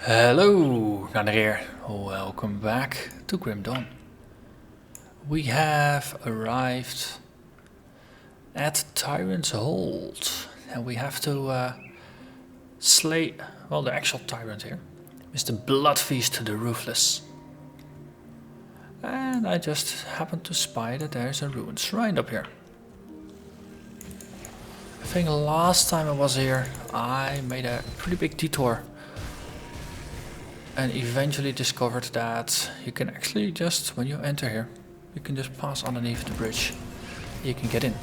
Hello, Narnach here. Welcome back to Grim Dawn. We have arrived at Tyrant's hold, and we have to slay, well, the actual Tyrant here, Mr. Bloodfeast the Ruthless. And I just happened to spy that there's a ruined shrine up here. I think last time I was here, I made a pretty big detour. And eventually discovered that you can actually just, when you enter here, you can just pass underneath the bridge. You can get in.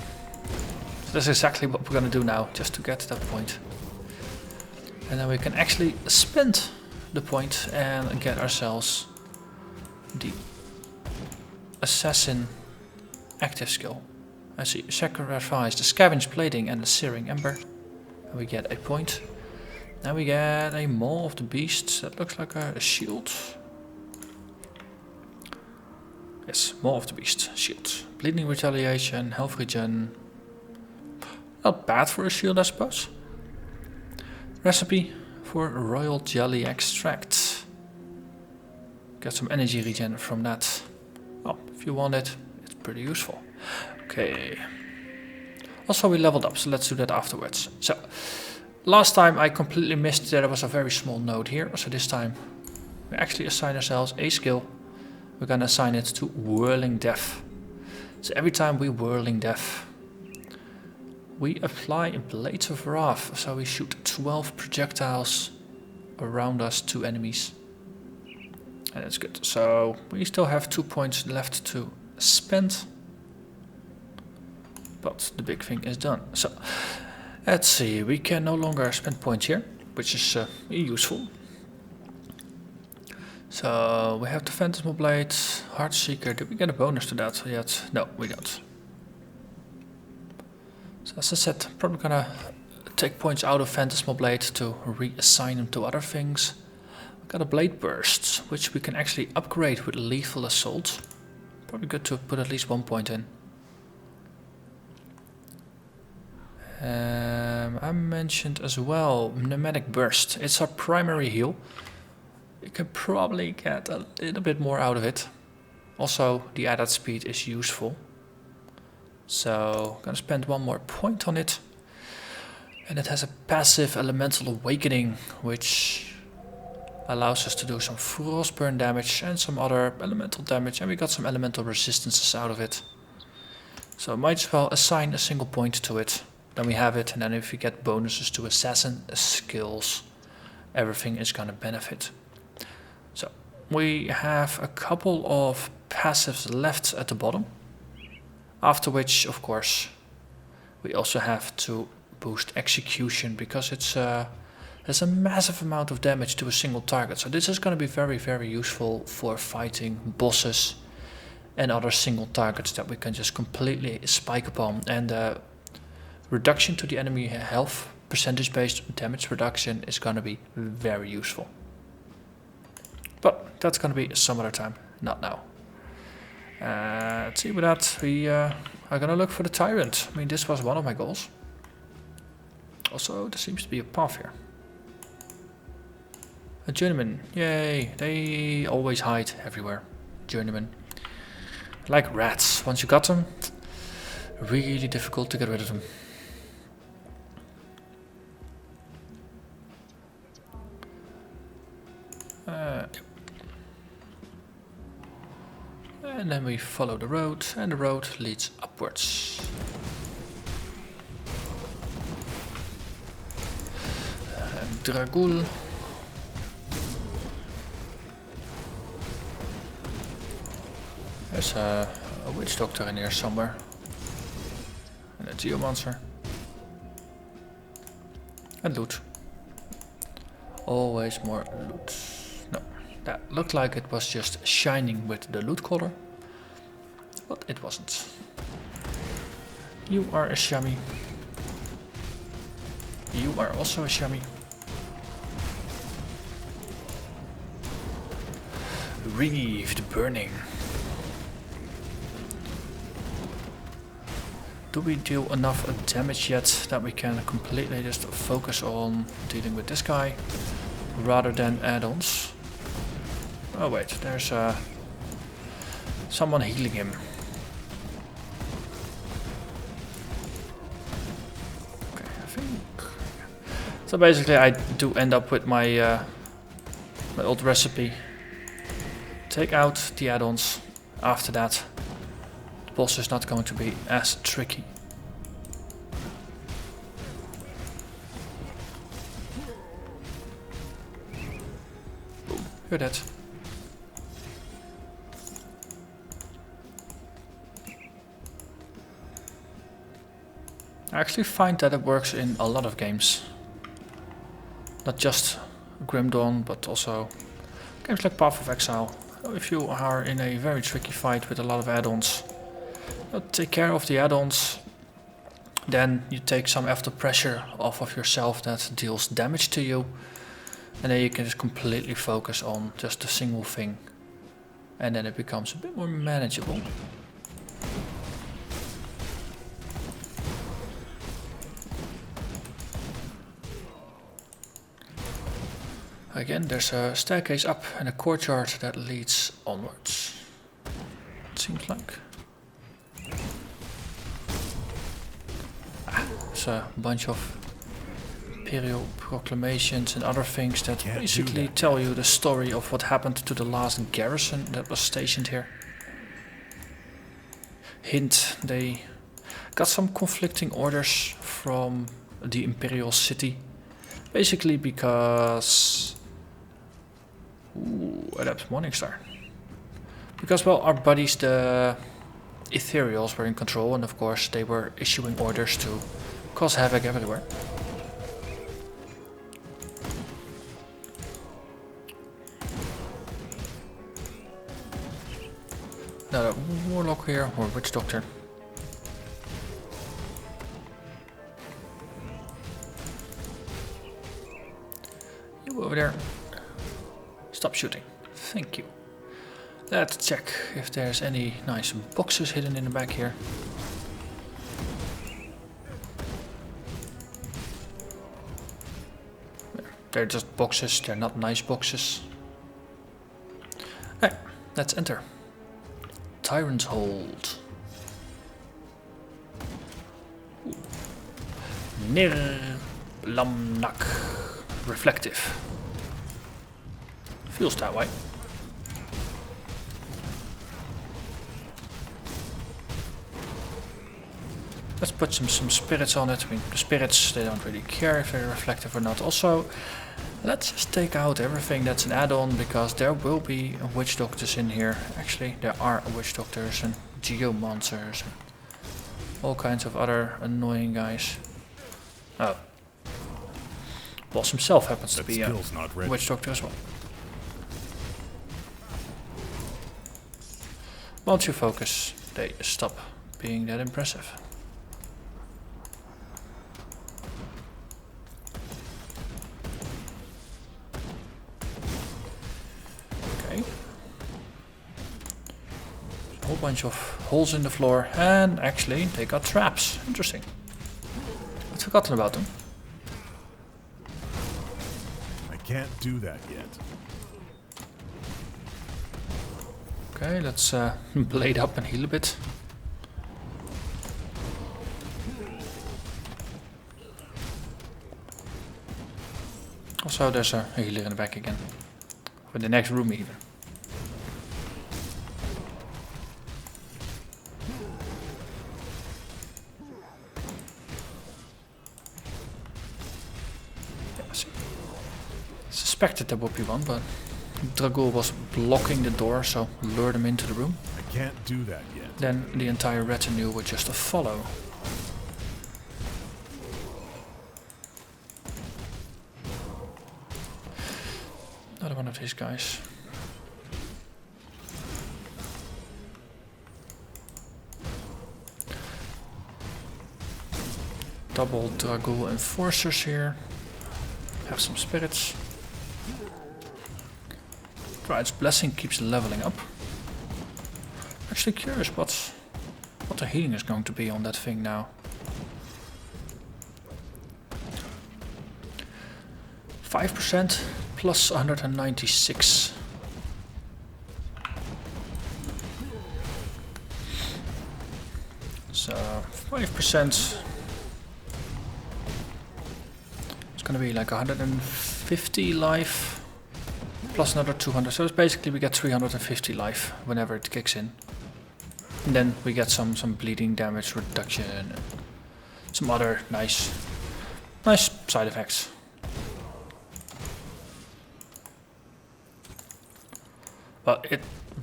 So that's exactly what we're gonna do now, just to get to that point. And then we can actually spend the point and get ourselves the Assassin active skill. I see, sacrifice the scavenge plating and the searing ember. And we get a point. Now we get a Maw of the Beast. That looks like a shield. Yes, Maw of the Beast. Shield. Bleeding retaliation, health regen. Not bad for a shield, I suppose. Recipe for royal jelly extract. Get some energy regen from that. Oh, if you want it, it's pretty useful. Okay. Also, we leveled up, so let's do that afterwards. So. Last time I completely missed that there was a very small node here, so this time we actually assign ourselves a skill. We're gonna assign it to Whirling Death. So every time we Whirling Death, we apply Blades of Wrath. So we shoot 12 projectiles around us to enemies. And that's good. So we still have 2 points left to spend. But the big thing is done. So let's see, we can no longer spend points here, which is useful. So we have the Phantasmal Blade, Heartseeker. Did we get a bonus to that yet? No, we don't. So as I said, probably gonna take points out of Phantasmal Blade to reassign them to other things. We've got a Blade Burst, which we can actually upgrade with Lethal Assault. Probably good to put at least 1 point in. I mentioned as well Pneumatic Burst. It's our primary heal. You can probably get a little bit more out of it. Also, the added speed is useful. So, I'm gonna spend 1 more point on it. And it has a passive Elemental Awakening, which allows us to do some Frostburn damage and some other elemental damage. And we got some elemental resistances out of it. So, I might as well assign a single point to it. Then we have it, and then if we get bonuses to assassin skills, everything is gonna benefit. So we have a couple of passives left at the bottom. After which, of course, we also have to boost execution because there's a massive amount of damage to a single target. So this is gonna be very, very useful for fighting bosses and other single targets that we can just completely spike upon. And reduction to the enemy health, percentage-based damage reduction is going to be very useful. But that's going to be some other time, not now. Let's see, with that we are going to look for the Tyrant. I mean, this was one of my goals. Also, there seems to be a path here. A journeyman, yay, they always hide everywhere. Journeyman. Like rats, once you got them, really difficult to get rid of them. And then we follow the road, and the road leads upwards. Dragul. There's a witch doctor in here somewhere. And a geomancer. And loot. Always more loot. No, that looked like it was just shining with the loot color. But it wasn't. You are a shami. You are also a shami. Reeved burning. Do we deal enough damage yet that we can completely just focus on dealing with this guy? rather than add-ons. Oh wait, there's someone healing him. Okay, I think. So basically, I do end up with my my old recipe. Take out the add-ons. After that, the boss is not going to be as tricky. Boom, you're dead. I actually find that it works in a lot of games. Not just Grim Dawn, but also games like Path of Exile. If you are in a very tricky fight with a lot of add-ons, take care of the add-ons, then you take some of the pressure off of yourself that deals damage to you, and then you can just completely focus on just a single thing, and then it becomes a bit more manageable. Again, there's a staircase up and a courtyard that leads onwards. It seems like. There's a bunch of imperial proclamations and other things that basically tell you the story of what happened to the last garrison that was stationed here. Hint, they got some conflicting orders from the imperial city. Basically because... Ooh, Adept Morningstar. Because, well, our buddies, the Ethereals, were in control, and of course they were issuing orders to cause havoc everywhere. Another Warlock here, or Witch Doctor. You over there. Stop shooting. Thank you. Let's check if there's any nice boxes hidden in the back here. They're just boxes, they're not nice boxes. Hey, let's enter. Tyrant's Hold. Narnach. Reflective. Feels that way. Let's put some spirits on it. I mean, the spirits, they don't really care if they're reflective or not. Also, let's just take out everything that's an add-on, because there will be witch doctors in here. Actually, there are witch doctors and geomancers and all kinds of other annoying guys. Oh. Boss himself happens to be a witch doctor as well. Once you focus, they stop being that impressive. Okay. A whole bunch of holes in the floor, and actually they got traps. Interesting. I'd forgotten about them. I can't do that yet. Okay, let's blade up and heal a bit. Also, there's a healer in the back again. For the next room even. Yeah, see. Suspected there would be one, but Dragul was blocking the door, so lured him into the room. I can't do that yet. Then the entire retinue would just follow. Another one of these guys. Double Dragul enforcers here. Have some spirits. Tyrant's Blessing keeps leveling up. Actually curious what the healing is going to be on that thing now. 5% plus 196. So 5%. It's gonna be like 150 life plus another 200. So it's basically we get 350 life whenever it kicks in. And then we get some bleeding damage reduction and some other nice side effects. But it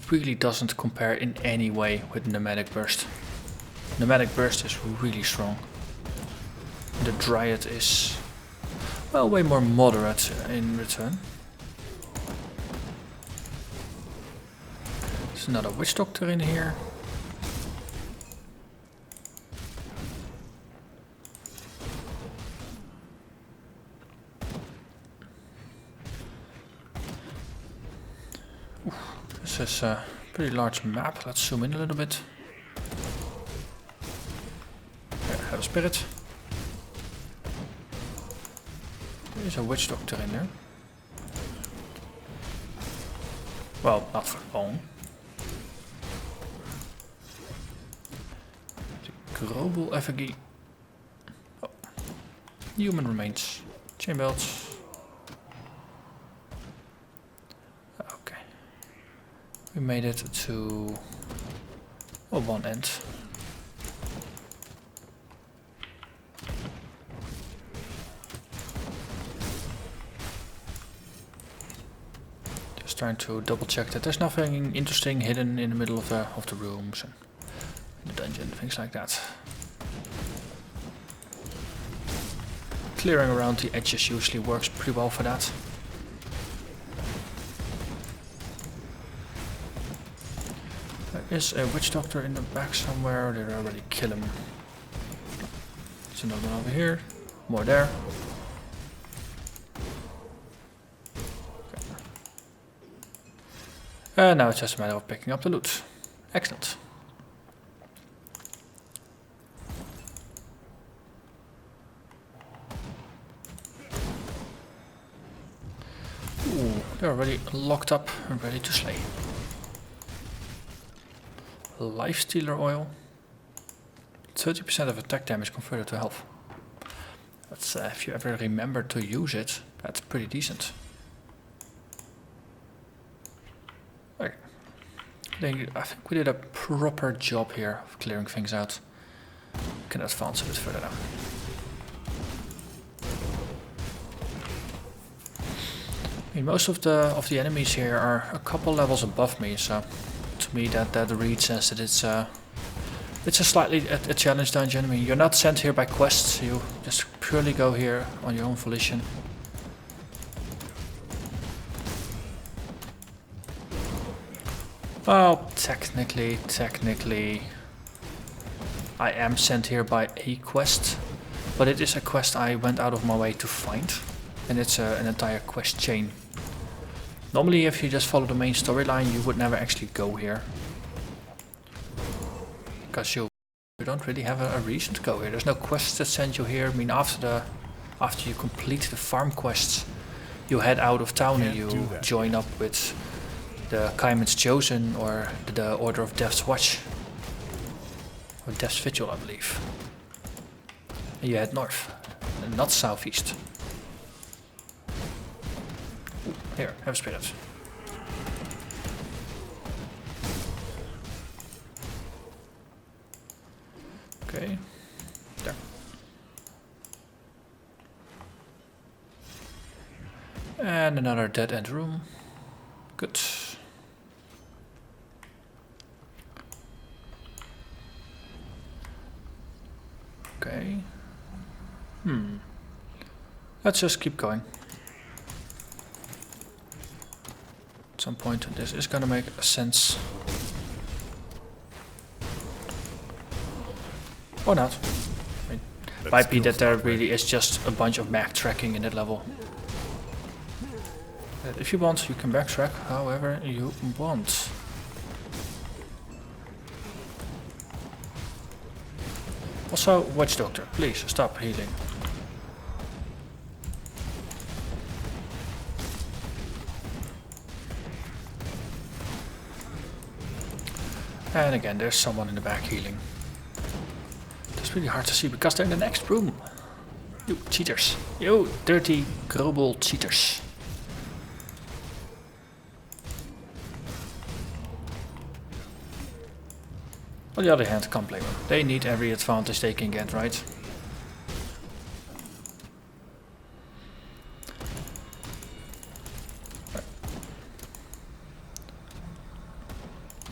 really doesn't compare in any way with Pneumatic Burst. Pneumatic Burst is really strong. The Dryad is, well, way more moderate in return. There's another Witch Doctor in here. This is a pretty large map. Let's zoom in a little bit. There, have a spirit. There's a Witch Doctor in there. Well, not for long. The Global Effigy. Oh. Human remains. Chain belts. We made it to one end. Just trying to double check that there's nothing interesting hidden in the middle of the rooms and in the dungeon, things like that. Clearing around the edges usually works pretty well for that. There is a Witch Doctor in the back somewhere. Did I already kill him? There's another one over here. More there. Okay. Now it's just a matter of picking up the loot. Excellent. Ooh, they're already locked up and ready to slay. Life Stealer Oil. 30% of attack damage converted to health. That's if you ever remember to use it, that's pretty decent. Okay. I think we did a proper job here of clearing things out. We can advance a bit further down. I mean, most of the enemies here are a couple levels above me, so to me that read says that it's a slightly a challenge dungeon. I mean, you're not sent here by quests, you just purely go here on your own volition. Well, technically, I am sent here by a quest, but it is a quest I went out of my way to find, and it's an entire quest chain. Normally, if you just follow the main storyline, you would never actually go here. Because you don't really have a reason to go here. There's no quests that send you here. I mean, after you complete the farm quests, you head out of town and you join up with the Kaiman's Chosen or the Order of Death's Watch. Or Death's Vigil, I believe. And you head north, and not southeast. Here, have a spirit. Okay, there. And another dead end room. Good. Okay. Let's just keep going. At some point this is gonna make sense. Or not. I mean, might be that there really is just a bunch of backtracking in that level. If you want, you can backtrack however you want. Also, Witch Doctor, please stop healing. And again, there's someone in the back healing. It's really hard to see because they're in the next room. You cheaters. You dirty global cheaters. On the other hand, can't blame them. They need every advantage they can get, right?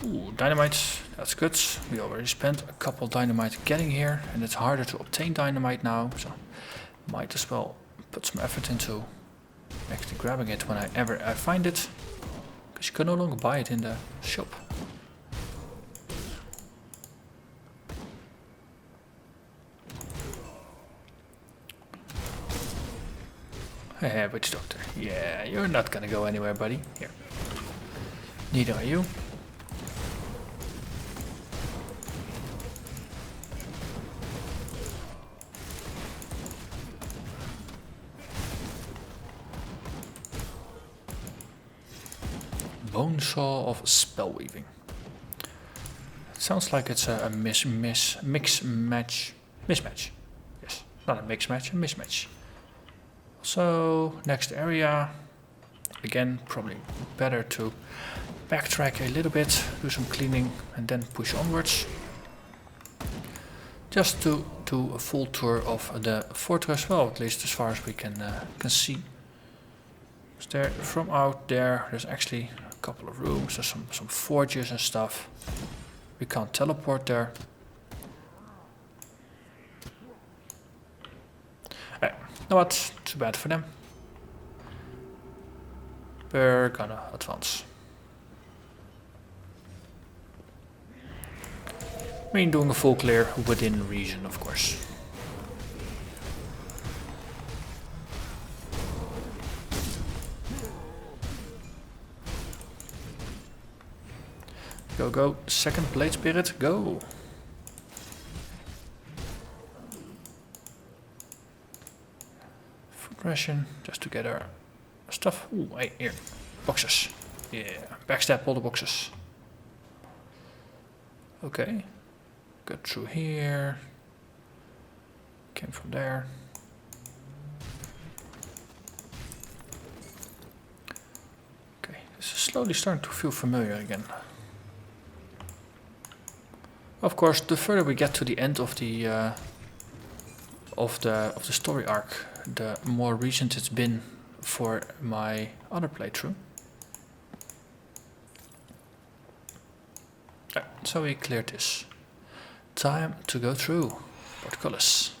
Ooh, dynamite. That's good. We already spent a couple dynamite getting here, and it's harder to obtain dynamite now, so might as well put some effort into actually grabbing it whenever I find it, because you can no longer buy it in the shop. Hey, witch doctor. Yeah, you're not gonna go anywhere, buddy. Here. Neither are you. Bone saw of spell weaving. It sounds like it's a mismatch. Yes, not a mix match, a mismatch. So next area, again probably better to backtrack a little bit, do some cleaning and then push onwards. Just to do a full tour of the fortress, well at least as far as we can see. So there, from out there, there's actually a couple of rooms, there's some forges and stuff. We can't teleport there. Know what? Too bad for them. We're gonna advance. I mean, doing a full clear within region, of course. Go, go. Second blade spirit, go. Ration, just to get our stuff. Ooh, hey, here. Boxes. Yeah, backstab all the boxes. Okay. Go through here. Came from there. Okay, this is slowly starting to feel familiar again. Of course, the further we get to the end of the story arc, the more recent it's been for my other playthrough. So we cleared this. Time to go through portcullis.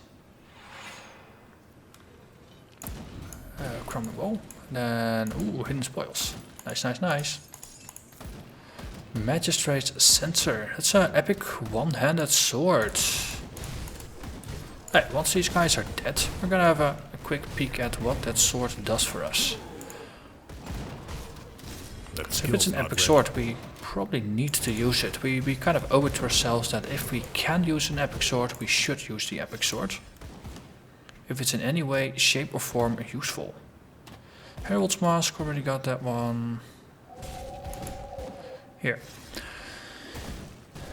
Crumble bowl. Then, ooh, hidden spoils. Nice, nice, nice. Magistrate's censer. That's an epic one-handed sword. Hey, once these guys are dead, we're gonna have a quick peek at what that sword does for us. So if it's an epic sword, we probably need to use it. We kind of owe it to ourselves that if we can use an epic sword, we should use the epic sword. If it's in any way, shape or form useful. Herald's Mask, already got that one. Here.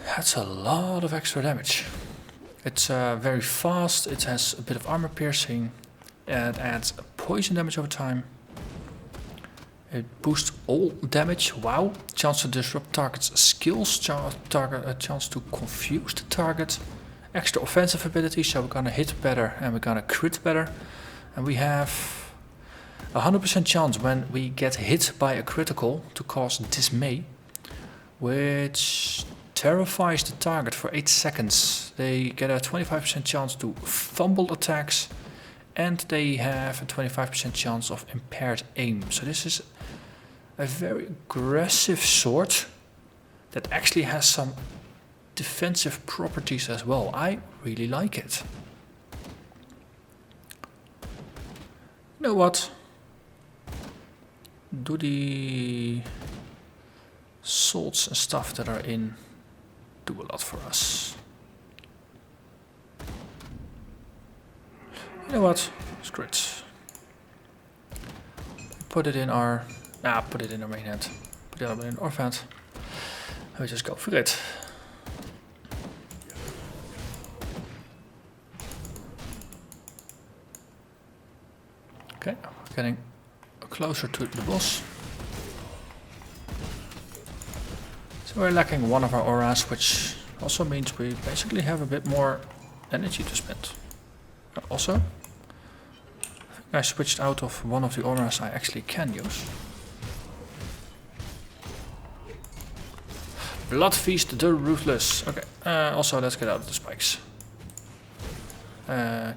That's a lot of extra damage. It's very fast, it has a bit of armor piercing, it adds poison damage over time. It boosts all damage, wow. Chance to disrupt target's skills, chance to confuse the target. Extra offensive ability, so we're gonna hit better and we're gonna crit better. And we have a 100% chance when we get hit by a critical to cause dismay, which terrifies the target for 8 seconds. They get a 25% chance to fumble attacks, and they have a 25% chance of impaired aim. So this is a very aggressive sword that actually has some defensive properties as well. I really like it. You know what? Do the salts and stuff that are in do a lot for us. You know what? Screw it. Put it in our... put it in our main hand. Put it in our offhand. And we just go for it. Okay, getting closer to the boss. So we're lacking one of our auras, which also means we basically have a bit more energy to spend. Also, I think I switched out of one of the auras I actually can use. Blood Feast the Ruthless. Okay, also let's get out of the spikes.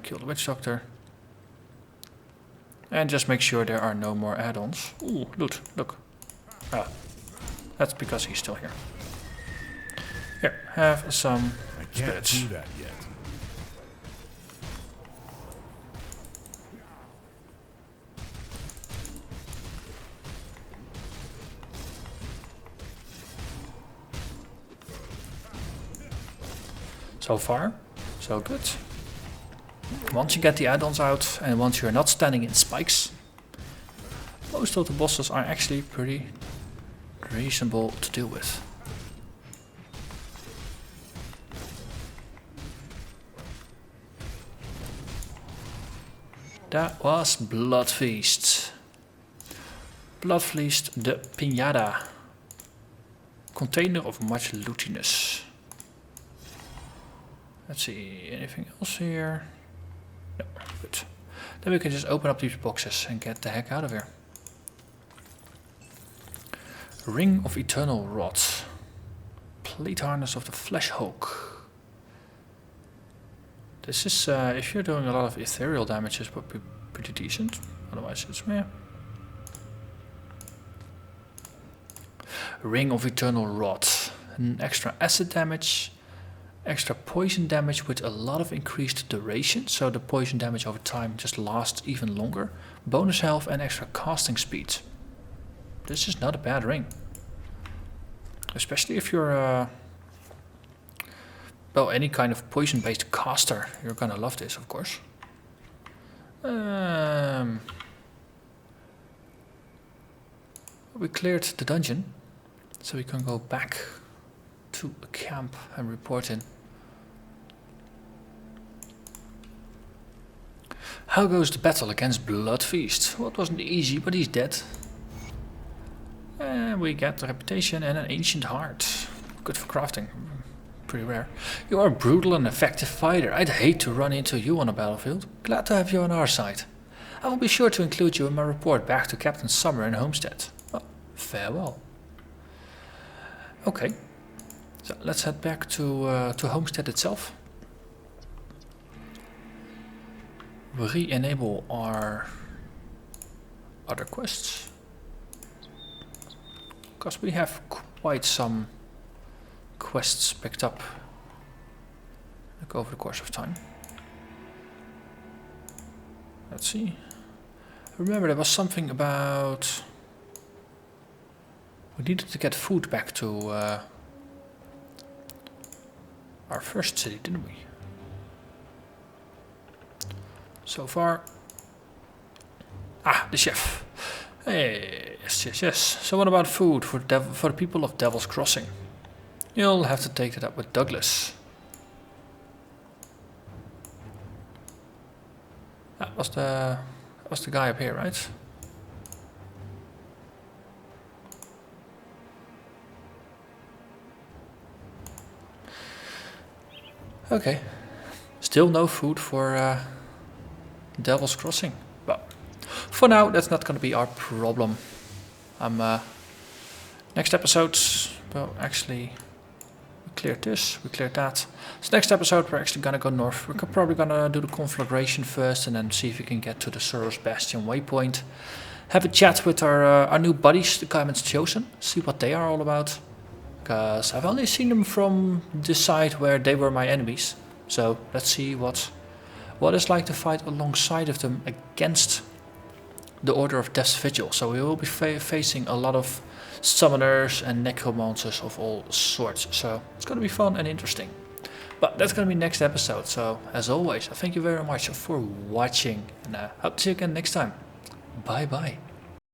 Kill the Witch Doctor. And just make sure there are no more add-ons. Ooh, loot, look. Ah, that's because he's still here. Here, have some I can't spirits. do that yet. So far, so good. Once you get the add-ons out and once you're not standing in spikes, most of the bosses are actually pretty reasonable to deal with. That was Blood Feast. Blood Feast the Pinata. Container of much lootiness. Let's see, anything else here? No, good. Then we can just open up these boxes and get the heck out of here. Ring of Eternal Rot. Plate Harness of the Flesh Hulk. This is, if you're doing a lot of ethereal damage, this would be pretty decent. Otherwise it's meh. Ring of Eternal Rot. An extra acid damage. Extra poison damage with a lot of increased duration, so the poison damage over time just lasts even longer. Bonus health and extra casting speed. This is not a bad ring. Especially if you're well, any kind of poison based caster, you're gonna love this, of course. We cleared the dungeon, so we can go back to a camp and report in. How goes the battle against Blood Feast? Well, it wasn't easy, but he's dead. And we get a reputation and an ancient heart. Good for crafting. Pretty rare. You are a brutal and effective fighter. I'd hate to run into you on a battlefield. Glad to have you on our side. I will be sure to include you in my report back to Captain Summer in Homestead. Well, farewell. Okay. So let's head back to Homestead itself. We re-enable our other quests. Because we have quite some quests picked up like over the course of time. Let's see. Remember there was something about we needed to get food back to our first city, didn't we? So far. Ah, the chef. Hey, yes. So what about food for the people of Devil's Crossing? You'll have to take that up with Douglas. That was the guy up here, right? Okay. Still no food for Devil's Crossing. But for now, that's not going to be our problem. Next episode, well, actually, we cleared this, we cleared that. So next episode, we're actually going to go north. We're probably going to do the conflagration first and then see if we can get to the Soros Bastion waypoint. Have a chat with our new buddies, the Kaiman's Chosen. See what they are all about. Because I've only seen them from the side where they were my enemies. So let's see what it's like to fight alongside of them against the Order of Death's Vigil. So we will be facing a lot of summoners and necromancers of all sorts. So it's going to be fun and interesting. But that's going to be next episode. So as always, I thank you very much for watching. And I hope to see you again next time. Bye bye.